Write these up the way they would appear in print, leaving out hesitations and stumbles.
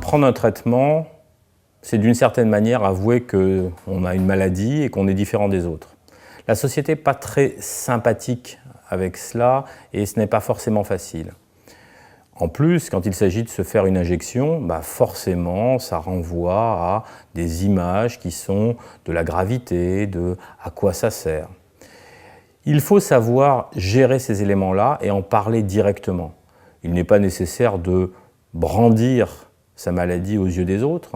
Prendre un traitement, c'est d'une certaine manière avouer qu'on a une maladie et qu'on est différent des autres. La société n'est pas très sympathique avec cela et ce n'est pas forcément facile. En plus, quand il s'agit de se faire une injection, forcément, ça renvoie à des images qui sont de la gravité, de à quoi ça sert. Il faut savoir gérer ces éléments-là et en parler directement. Il n'est pas nécessaire de brandir sa maladie aux yeux des autres,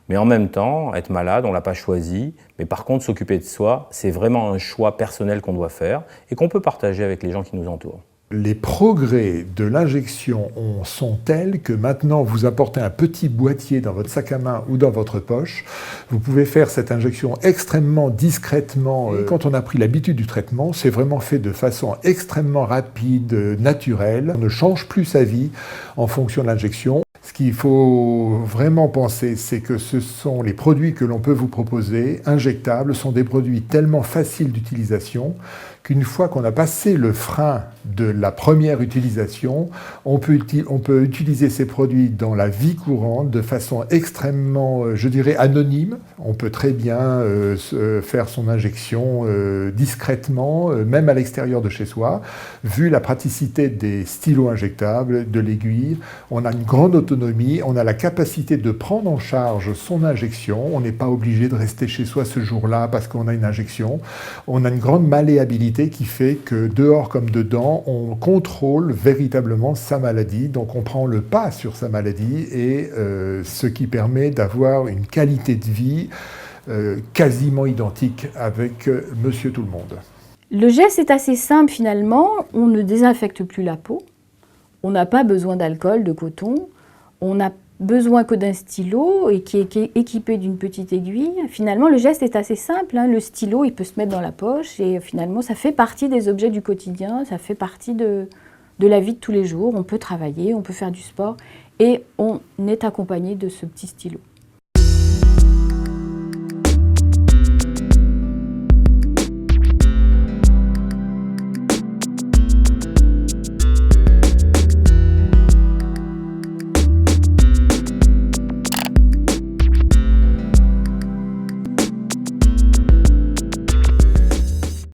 mais en même temps, être malade, on ne l'a pas choisi, mais par contre, s'occuper de soi, c'est vraiment un choix personnel qu'on doit faire et qu'on peut partager avec les gens qui nous entourent. Les progrès de l'injection sont tels que maintenant vous apportez un petit boîtier dans votre sac à main ou dans votre poche. Vous pouvez faire cette injection extrêmement discrètement. Quand on a pris l'habitude du traitement, c'est vraiment fait de façon extrêmement rapide, naturelle. On ne change plus sa vie en fonction de l'injection. Ce qu'il faut vraiment penser, c'est que ce sont les produits que l'on peut vous proposer, injectables, sont des produits tellement faciles d'utilisation qu'une fois qu'on a passé le frein de la première utilisation, on peut utiliser ces produits dans la vie courante de façon extrêmement, je dirais, anonyme. On peut très bien faire son injection discrètement, même à l'extérieur de chez soi. Vu la praticité des stylos injectables, de l'aiguille, on a une grande autonomie, on a la capacité de prendre en charge son injection. On n'est pas obligé de rester chez soi ce jour-là parce qu'on a une injection. On a une grande malléabilité qui fait que dehors comme dedans, on contrôle véritablement sa maladie, donc on prend le pas sur sa maladie et ce qui permet d'avoir une qualité de vie quasiment identique avec Monsieur Tout-le-Monde. Le geste est assez simple finalement, on ne désinfecte plus la peau, on n'a pas besoin d'alcool, de coton, on n'a besoin que d'un stylo et qui est équipé d'une petite aiguille. Finalement, le geste est assez simple. Le stylo, il peut se mettre dans la poche et finalement, ça fait partie des objets du quotidien, ça fait partie de la vie de tous les jours. On peut travailler, on peut faire du sport et on est accompagné de ce petit stylo.